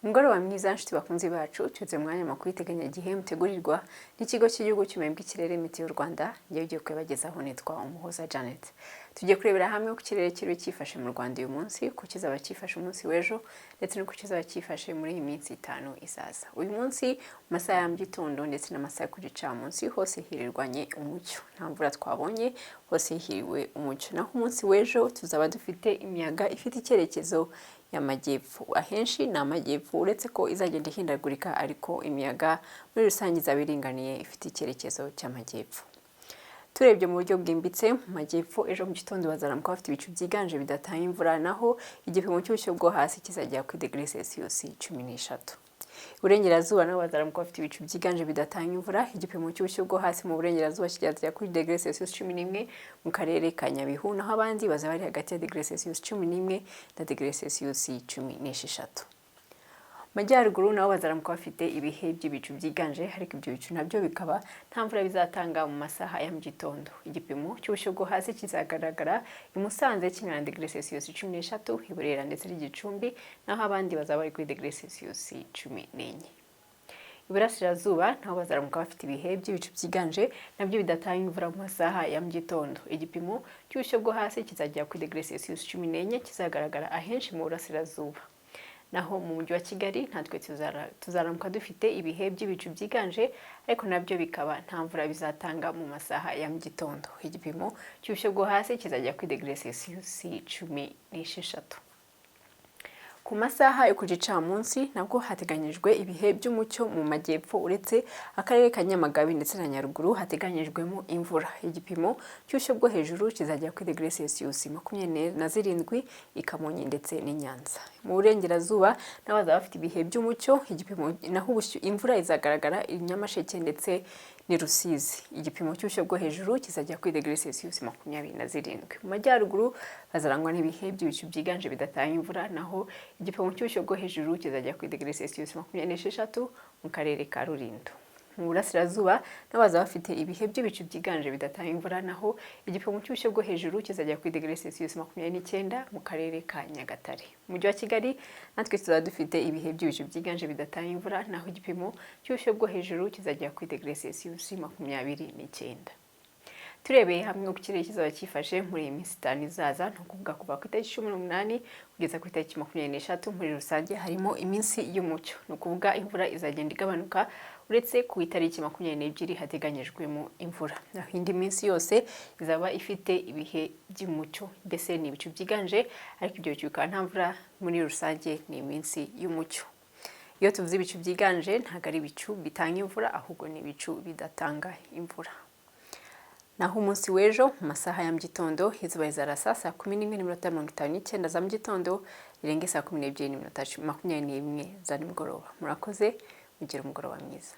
Mugoroba mwiza nshuti bakunzi bacu cyuze mwanya makuru iteganyagihe mutegurirwa n'ikigo cy'igihugu cy'umembwe ikirere miti y'u Rwanda ngiye ugiye kwebagezaho nitwa Umuhoza Janet. Tugiye kurebera hamwe ku kirere kiri cyifashe mu Rwanda uyu munsi, ku kizaba cyifashe umunsi w'ejo ndetse no ku kizaba cyifashe muri iyi minsi 5 izaza. Uyu munsi mu masaha ya gitondo ndetse n'amasaha ku gicamunsi hose hirirwanye umucyo. Nta mvura twabonye, hose hiriwe umucyo. Naho umunsi w'ejo tuzaba dufite imiyaga ifite icyerekezo y'amajyepfo. Ahenshi ni amajyepfo uretse ko izagenda ihindagurika, ariko imiyaga muri rusange izaba iringaniye ifite icyerekezo cy'amajyepfo. Turebye mu buryo bwimbitse mu majyepfo, ejo mu gitondo bazaramuka bafite ibicu byiganje bidatanga imvura, naho igipimo cy'ubushyuhe bwo hasi kizajya ku degree Celsius 13. Uburengerazuba nabo bazaramuka bafite ibicu byiganje bidatanga imvura, igipimo cy'ubushyuhe bwo hasi mu burengerazuba kizajya kuri degree Celsius 11 mu karere ka Nyabihu, naho abandi bazaba ari hagati ya degree Celsius 11 na degree Celsius 16. Majyaruguru nabo bazaramuka bafite ibihe by'ibicu byiganje, ariko ibyo bicu nabyo bikaba nta mvura bizatanga mu masaha ya mu gitondo. Igipimo cy'ubushyuhe bwo hasi kizagaragara i Musanze kingana na degree Celsius 13, i Burera ndetse n'Igicumbi, naho abandi bazaba ari kuri degree Celsius 14. Iburasirazuba nabo bazaramuka bafite ibihe by'ibicu byiganje nabyo bidatanga imvura mu masaha ya mu gitondo. Igipimo cy'ubushyuhe bwo hasi kizajya kuri degree Celsius 14, kizagaragara ahenshi mu burasirazuba. Naho mu mujyi wa Kigali natwe tuzaramuka dufite ibihe by'ibicu byiganje, ariko nabyo bikaba nta mvura bizatanga mu masaha ya mu gitondo. Igipimo cy'ubushyuhe bwo hasi kizajya kuri degree Celsius 16. Ku masaha yo ku gicamunsi nabwo hateganyijwe ibihe by'umucyo mu majyepfo, uretse akarere ka Nyamagabe ndetse na Nyaruguru hateganyijwemo imvura. Igipimo cy'ubushyuhe bwo hejuru kizajya kuri degree Celsius 27 i Kamonyi ndetse n'i Nyanza. Mu burengerazuba nabo bazaba bafite ibihe by'umucyo, igipimo naho imvura izagaragara i Nyamasheke ndetse ni Rusizi. Igipimo cy'ubushyuhe bwo hejuru kizajya kuri degree Celsius 27. Mu majyaruguru bazarangwa n'ibihe by'ibicu byiganje bidatanga imvura, naho igipimo cy'ubushyuhe bwo hejuru kizajya kuri degree Celsius 26 mu karere ka Rulindo. Mu burasirazuba nabo bazaba bafite ibihe by'ibicu byiganje bidatanga imvura, naho igipimo cy'ubushyuhe bwo hejuru kizajya kuri degree Celsius 29 mu karere ka Nyagatare. Mu mujyi wa Kigali natwe tuzaba dufite ibihe by'ibicu byiganje bidatanga imvura, naho igipimo cy'ubushyuhe bwo hejuru kizajya kuri degree Celsius 29. Turebeye hamwe ku kirere kizaba cyifashe muri iyi minsi 5 izaza, no kuvuga kuva ku itariki 18 kugeza ku itariki 23, muri rusange harimo iminsi y'umucyo, no kuvuga imvura izagenda igabanuka, uretse ku itariki 22 hateganyijwemo imvura. Naho indi minsi yose izaba ifite ibihe by'umucyo, mbese ni ibicu byiganje, ariko ibyo bicu bikaba nta mvura. Muri rusange ni iminsi y'umucyo. Iyo tuvuze ibicu byiganje ntabwo ari ibicu bitanga imvura, ahubwo ni ibicu bidatanga imvura. Naho umunsi w'ejo mu masaha ya mu gitondo izuba rizarasa saa 11:59 za mu gitondo, irenge saa 12:21 za nimugoroba. Murakoze, mugire umugoroba mwiza.